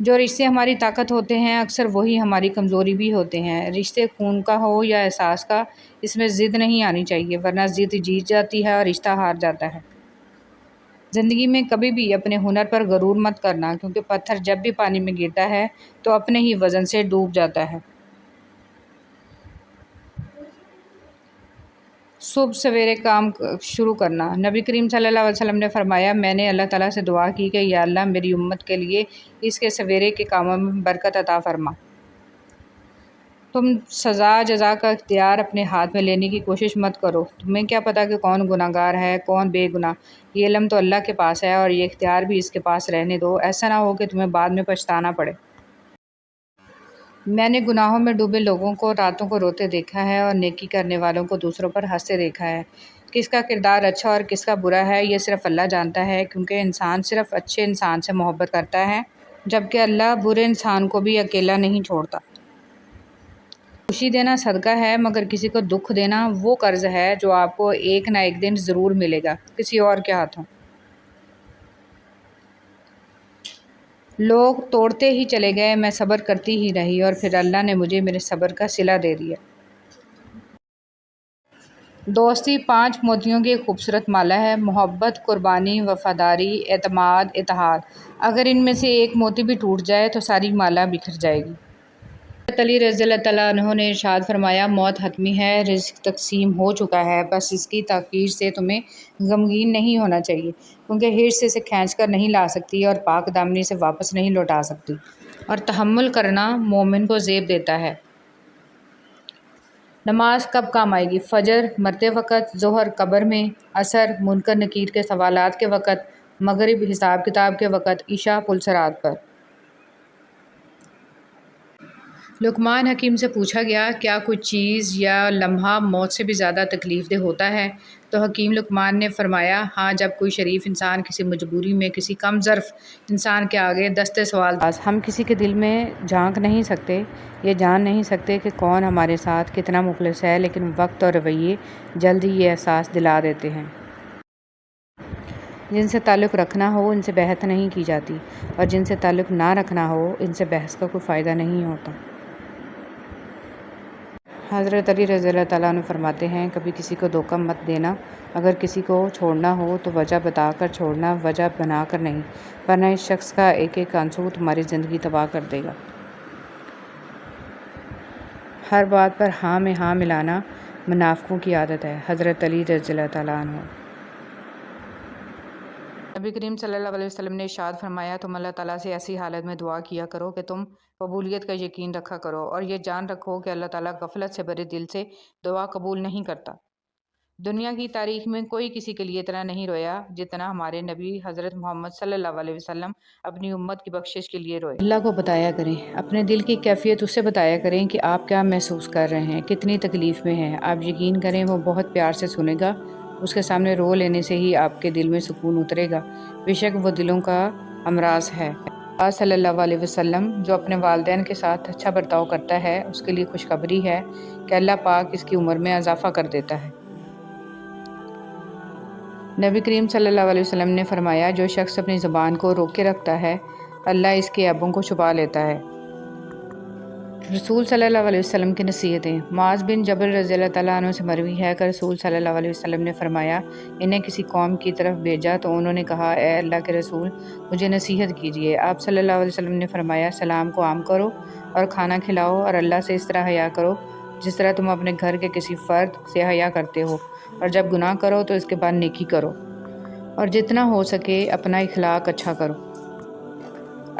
جو رشتے ہماری طاقت ہوتے ہیں اکثر وہی ہماری کمزوری بھی ہوتے ہیں۔ رشتے خون کا ہو یا احساس کا، اس میں ضد نہیں آنی چاہیے، ورنہ ضد جیت جاتی ہے اور رشتہ ہار جاتا ہے۔ زندگی میں کبھی بھی اپنے ہنر پر غرور مت کرنا، کیونکہ پتھر جب بھی پانی میں گرتا ہے تو اپنے ہی وزن سے ڈوب جاتا ہے۔ صبح سویرے کام شروع کرنا۔ نبی کریم صلی اللہ علیہ وسلم نے فرمایا، میں نے اللہ تعالیٰ سے دعا کی کہ یا اللہ میری امت کے لیے اس کے سویرے کے کاموں میں برکت عطا فرما۔ تم سزا جزا کا اختیار اپنے ہاتھ میں لینے کی کوشش مت کرو۔ تمہیں کیا پتہ کہ کون گناہ گار ہے کون بے گناہ، یہ علم تو اللہ کے پاس ہے اور یہ اختیار بھی اس کے پاس رہنے دو، ایسا نہ ہو کہ تمہیں بعد میں پچھتانا پڑے۔ میں نے گناہوں میں ڈوبے لوگوں کو راتوں کو روتے دیکھا ہے اور نیکی کرنے والوں کو دوسروں پر ہنستے دیکھا ہے۔ کس کا کردار اچھا اور کس کا برا ہے یہ صرف اللہ جانتا ہے، کیونکہ انسان صرف اچھے انسان سے محبت کرتا ہے، جبکہ اللہ برے انسان کو بھی اکیلا نہیں چھوڑتا۔ خوشی دینا صدقہ ہے، مگر کسی کو دکھ دینا وہ قرض ہے جو آپ کو ایک نہ ایک دن ضرور ملے گا، کسی اور کے ہاتھوں۔ لوگ توڑتے ہی چلے گئے، میں صبر کرتی ہی رہی اور پھر اللہ نے مجھے میرے صبر کا صلہ دے دیا۔ دوستی 5 موتیوں کی ایک خوبصورت مالا ہے: محبت، قربانی، وفاداری، اعتماد، اتحاد۔ اگر ان میں سے ایک موتی بھی ٹوٹ جائے تو ساری مالا بکھر جائے گی۔ حضرت علی رضی اللہ تعالیٰ عنہ نے ارشاد فرمایا، موت حتمی ہے، رزق تقسیم ہو چکا ہے، بس اس کی تاخیر سے تمہیں غمگین نہیں ہونا چاہیے، کیونکہ ہرس اسے کھینچ کر نہیں لا سکتی اور پاک دامنی سے واپس نہیں لوٹا سکتی، اور تحمل کرنا مومن کو زیب دیتا ہے۔ نماز کب کام آئے گی؟ فجر مرتے وقت، ظہر قبر میں، عصر منکر نکیر کے سوالات کے وقت، مغرب حساب کتاب کے وقت، عشاء پل صراط پر۔ لقمان حکیم سے پوچھا گیا، کیا کوئی چیز یا لمحہ موت سے بھی زیادہ تکلیف دہ ہوتا ہے؟ تو حکیم لقمان نے فرمایا، ہاں، جب کوئی شریف انسان کسی مجبوری میں کسی کم ظرف انسان کے آگے دستے سوال۔ ہم کسی کے دل میں جھانک نہیں سکتے، یہ جان نہیں سکتے کہ کون ہمارے ساتھ کتنا مخلص ہے، لیکن وقت اور رویے جلد ہی یہ احساس دلا دیتے ہیں۔ جن سے تعلق رکھنا ہو ان سے بحث نہیں کی جاتی، اور جن سے تعلق نہ رکھنا ہو ان سے بحث کا کوئی فائدہ نہیں ہوتا۔ حضرت علی رضی اللہ تعالیٰ عنہ فرماتے ہیں، کبھی کسی کو دھوکہ مت دینا، اگر کسی کو چھوڑنا ہو تو وجہ بتا کر چھوڑنا، وجہ بنا کر نہیں، ورنہ اس شخص کا ایک ایک آنسو تمہاری زندگی تباہ کر دے گا۔ ہر بات پر ہاں میں ہاں ملانا منافقوں کی عادت ہے۔ حضرت علی رضی اللہ تعالیٰ عنہ۔ نبی کریم صلی اللہ علیہ وسلم نے ارشاد فرمایا، تم اللہ تعالیٰ سے ایسی حالت میں دعا کیا کرو کہ تم قبولیت کا یقین رکھا کرو، اور یہ جان رکھو کہ اللہ تعالیٰ غفلت سے بھرے دل سے دعا قبول نہیں کرتا۔ دنیا کی تاریخ میں کوئی کسی کے لیے اتنا نہیں رویا جتنا ہمارے نبی حضرت محمد صلی اللہ علیہ وسلم اپنی امت کی بخشش کے لیے روئے۔ اللہ کو بتایا کریں، اپنے دل کی کیفیت اسے بتایا کریں کہ آپ کیا محسوس کر رہے ہیں، کتنی تکلیف میں ہیں۔ آپ یقین کریں وہ بہت پیار سے سنے گا، اس کے سامنے رو لینے سے ہی آپ کے دل میں سکون اترے گا، بے شک وہ دلوں کا امراض ہے۔ آپ صلی اللہ علیہ وسلم جو اپنے والدین کے ساتھ اچھا برتاؤ کرتا ہے اس کے لیے خوشخبری ہے کہ اللہ پاک اس کی عمر میں اضافہ کر دیتا ہے۔ نبی کریم صلی اللہ علیہ وسلم نے فرمایا، جو شخص اپنی زبان کو روکے رکھتا ہے اللہ اس کے عیبوں کو چھپا لیتا ہے۔ رسول صلی اللہ علیہ وسلم کی نصیحتیں۔ معاذ بن جبل رضی اللہ تعالیٰ عنہ سے مروی ہے کہ رسول صلی اللہ علیہ وسلم نے فرمایا، انہیں کسی قوم کی طرف بھیجا تو انہوں نے کہا، اے اللہ کے رسول مجھے نصیحت کیجیے۔ آپ صلی اللہ علیہ وسلم نے فرمایا، سلام کو عام کرو اور کھانا کھلاؤ، اور اللہ سے اس طرح حیا کرو جس طرح تم اپنے گھر کے کسی فرد سے حیا کرتے ہو، اور جب گناہ کرو تو اس کے بعد نیکی کرو، اور جتنا ہو سکے اپنا اخلاق اچھا کرو۔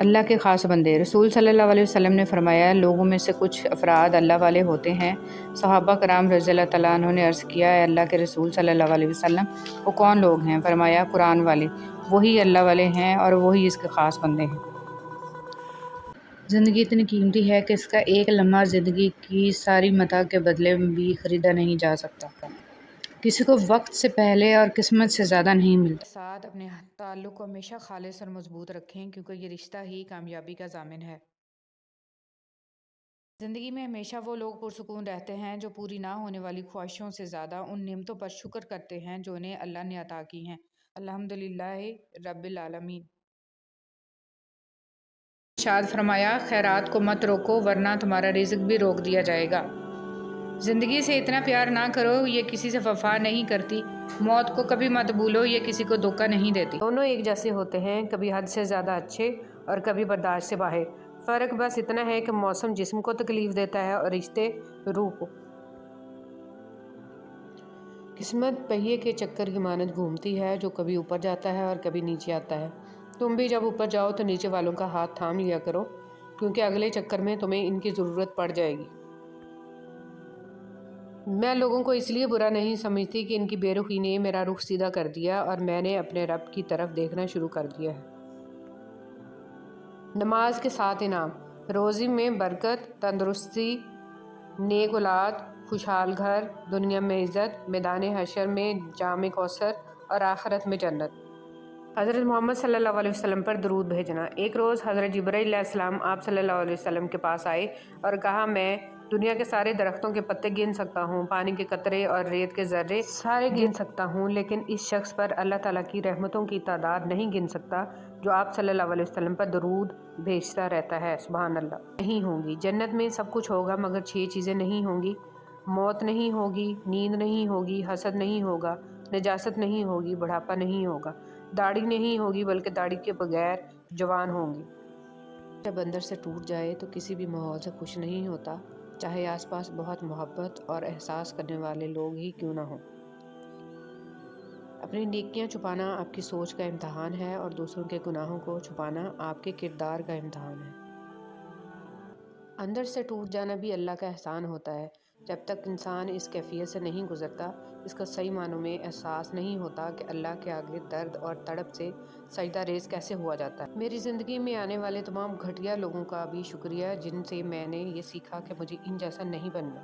اللہ کے خاص بندے۔ رسول صلی اللہ علیہ وسلم نے فرمایا، لوگوں میں سے کچھ افراد اللہ والے ہوتے ہیں۔ صحابہ کرام رضی اللہ تعالیٰ عنہ نے عرض کیا، اے اللہ کے رسول صلی اللہ علیہ وسلم وہ کون لوگ ہیں؟ فرمایا، قرآن والے، وہی اللہ والے ہیں اور وہی اس کے خاص بندے ہیں۔ زندگی اتنی قیمتی ہے کہ اس کا ایک لمحہ زندگی کی ساری متاع کے بدلے میں بھی خریدا نہیں جا سکتا۔ کسی کو وقت سے پہلے اور قسمت سے زیادہ نہیں ملتا۔ ساتھ اپنے تعلق کو ہمیشہ خالص اور مضبوط رکھیں، کیونکہ یہ رشتہ ہی کامیابی کا ضامن ہے۔ زندگی میں ہمیشہ وہ لوگ پرسکون رہتے ہیں جو پوری نہ ہونے والی خواہشوں سے زیادہ ان نعمتوں پر شکر کرتے ہیں جو انہیں اللہ نے عطا کی ہیں۔ الحمدللہ رب العالمین۔ ارشاد فرمایا خیرات کو مت روکو ورنہ تمہارا رزق بھی روک دیا جائے گا۔ زندگی سے اتنا پیار نہ کرو، یہ کسی سے وفا نہیں کرتی۔ موت کو کبھی مت بھولو، یہ کسی کو دھوکہ نہیں دیتی۔ دونوں ایک جیسے ہوتے ہیں، کبھی حد سے زیادہ اچھے اور کبھی برداشت سے باہر۔ فرق بس اتنا ہے کہ موسم جسم کو تکلیف دیتا ہے اور رشتے روح کو۔ قسمت پہیے کے چکر کی مانند گھومتی ہے، جو کبھی اوپر جاتا ہے اور کبھی نیچے آتا ہے۔ تم بھی جب اوپر جاؤ تو نیچے والوں کا ہاتھ تھام لیا کرو، کیونکہ اگلے چکر میں تمہیں ان کی ضرورت پڑ جائے گی۔ میں لوگوں کو اس لیے برا نہیں سمجھتی کہ ان کی بے رخی نے میرا رخ سیدھا کر دیا اور میں نے اپنے رب کی طرف دیکھنا شروع کر دیا ہے۔ نماز کے 7 انعام: روزی میں برکت، تندرستی، نیک اولاد، خوشحال گھر، دنیا میں عزت، میدان حشر میں جام کوثر اور آخرت میں جنت۔ حضرت محمد صلی اللہ علیہ وسلم پر درود بھیجنا۔ ایک روز حضرت جبرائیل علیہ السلام آپ صلی اللہ علیہ وسلم کے پاس آئے اور کہا، میں دنیا کے سارے درختوں کے پتے گن سکتا ہوں، پانی کے قطرے اور ریت کے ذرے سارے گن سکتا ہوں، لیکن اس شخص پر اللہ تعالیٰ کی رحمتوں کی تعداد نہیں گن سکتا جو آپ صلی اللہ علیہ وسلم پر درود بھیجتا رہتا ہے۔ سبحان اللہ۔ نہیں ہوں گی جنت میں سب کچھ ہوگا مگر 6 چیزیں نہیں ہوں گی: موت نہیں ہوگی، نیند نہیں ہوگی، حسد نہیں ہوگا، نجاست نہیں ہوگی، بڑھاپا نہیں ہوگا، داڑھی نہیں ہوگی بلکہ داڑھی کے بغیر جوان ہوں گی۔ جب اندر سے ٹوٹ جائے تو کسی بھی ماحول سے خوش نہیں ہوتا، چاہے آس پاس بہت محبت اور احساس کرنے والے لوگ ہی کیوں نہ ہوں۔ اپنی نیکیاں چھپانا آپ کی سوچ کا امتحان ہے اور دوسروں کے گناہوں کو چھپانا آپ کے کردار کا امتحان ہے۔ اندر سے ٹوٹ جانا بھی اللہ کا احسان ہوتا ہے۔ جب تک انسان اس کیفیت سے نہیں گزرتا، اس کا صحیح معنوں میں احساس نہیں ہوتا کہ اللہ کے آگے درد اور تڑپ سے سجدہ ریز کیسے ہوا جاتا ہے۔ میری زندگی میں آنے والے تمام گھٹیا لوگوں کا بھی شکریہ، جن سے میں نے یہ سیکھا کہ مجھے ان جیسا نہیں بننا۔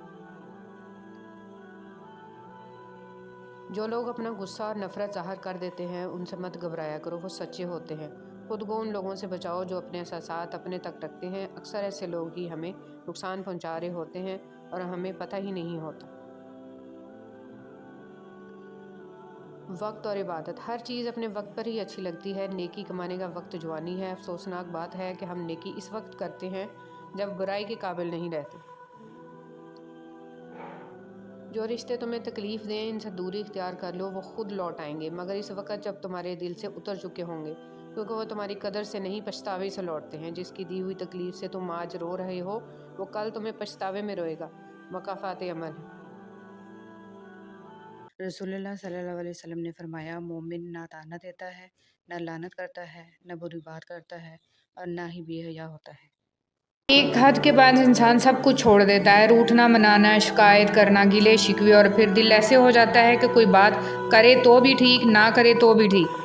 جو لوگ اپنا غصہ اور نفرت ظاہر کر دیتے ہیں، ان سے مت گھبرایا کرو، وہ سچے ہوتے ہیں۔ خود کو ان لوگوں سے بچاؤ جو اپنے احساسات اپنے تک رکھتے ہیں۔ اکثر ایسے لوگ ہی ہمیں نقصان پہنچا رہے ہوتے ہیں اور ہمیں پتہ ہی نہیں ہوتا۔ وقت اور عبادت۔ ہر چیز اپنے وقت پر ہی اچھی لگتی ہے۔ نیکی کمانے کا وقت جوانی ہے۔ افسوسناک بات ہے کہ ہم نیکی اس وقت کرتے ہیں جب برائی کے قابل نہیں رہتے۔ جو رشتے تمہیں تکلیف دیں، ان سے دوری اختیار کر لو، وہ خود لوٹ آئیں گے، مگر اس وقت جب تمہارے دل سے اتر چکے ہوں گے، کیونکہ وہ تمہاری قدر سے نہیں پچھتاوے سے لوٹتے ہیں۔ جس کی دی ہوئی تکلیف سے تم آج رو رہے ہو، وہ کل تمہیں پچھتاوے میں روئے گا۔ مکافات عمل۔ رسول اللہ صلی اللہ علیہ وسلم نے فرمایا، مومن نہ طعنہ دیتا ہے، نہ لعنت کرتا ہے، نہ بری بات کرتا ہے اور نہ ہی بے حیا ہوتا ہے۔ ایک حد کے بعد انسان سب کچھ چھوڑ دیتا ہے، روٹھنا منانا، شکایت کرنا، گلے شکوے، اور پھر دل ایسے ہو جاتا ہے کہ کوئی بات کرے تو بھی ٹھیک، نہ کرے تو بھی ٹھیک۔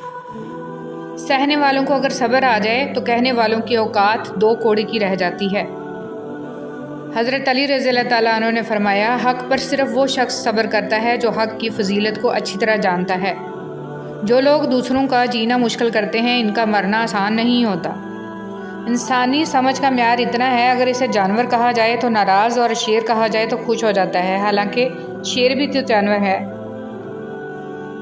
سہنے والوں کو اگر صبر آ جائے تو کہنے والوں کی اوقات 2 کوڑی کی رہ جاتی ہے۔ حضرت علی رضی اللہ تعالیٰ عنہ نے فرمایا، حق پر صرف وہ شخص صبر کرتا ہے جو حق کی فضیلت کو اچھی طرح جانتا ہے۔ جو لوگ دوسروں کا جینا مشکل کرتے ہیں، ان کا مرنا آسان نہیں ہوتا۔ انسانی سمجھ کا معیار اتنا ہے، اگر اسے جانور کہا جائے تو ناراض اور شیر کہا جائے تو خوش ہو جاتا ہے، حالانکہ شیر بھی تو جانور ہے۔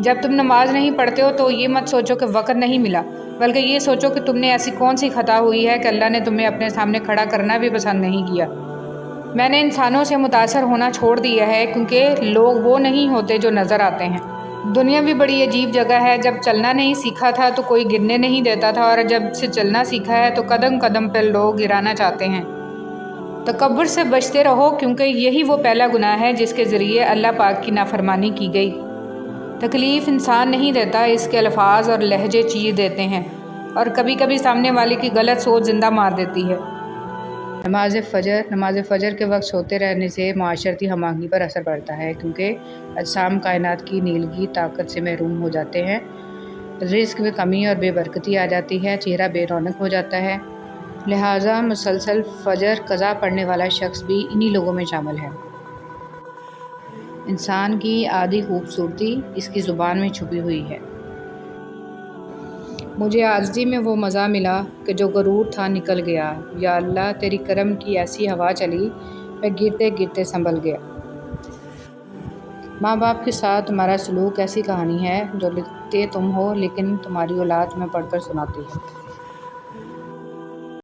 جب تم نماز نہیں پڑھتے ہو تو یہ مت سوچو کہ وقت نہیں ملا، بلکہ یہ سوچو کہ تم نے ایسی کون سی خطا ہوئی ہے کہ اللہ نے تمہیں اپنے سامنے کھڑا کرنا بھی پسند نہیں کیا۔ میں نے انسانوں سے متاثر ہونا چھوڑ دیا ہے، کیونکہ لوگ وہ نہیں ہوتے جو نظر آتے ہیں۔ دنیا بھی بڑی عجیب جگہ ہے۔ جب چلنا نہیں سیکھا تھا تو کوئی گرنے نہیں دیتا تھا، اور جب سے چلنا سیکھا ہے تو قدم قدم پہ لوگ گرانا چاہتے ہیں۔ تکبر سے بچتے رہو، کیونکہ یہی وہ پہلا گناہ ہے جس کے ذریعے اللہ پاک کی نافرمانی کی گئی۔ تکلیف انسان نہیں دیتا، اس کے الفاظ اور لہجے چیر دیتے ہیں، اور کبھی کبھی سامنے والے کی غلط سوچ زندہ مار دیتی ہے۔ نماز فجر کے وقت سوتے رہنے سے معاشرتی ہم آہنگی پر اثر پڑتا ہے، کیونکہ اجسام کائنات کی نیلگی طاقت سے محروم ہو جاتے ہیں، رزق میں کمی اور بے برکتی آ جاتی ہے، چہرہ بے رونق ہو جاتا ہے۔ لہٰذا مسلسل فجر قضا پڑھنے والا شخص بھی انہی لوگوں میں شامل ہے۔ انسان کی آدھی خوبصورتی اس کی زبان میں چھپی ہوئی ہے۔ مجھے عاجزی میں وہ مزہ ملا کہ جو غرور تھا نکل گیا۔ یا اللہ، تیری کرم کی ایسی ہوا چلی، میں گرتے گرتے سنبھل گیا۔ ماں باپ کے ساتھ تمہارا سلوک ایسی کہانی ہے جو لکھتے تم ہو لیکن تمہاری اولاد تمہیں پڑھ کر سناتی ہے۔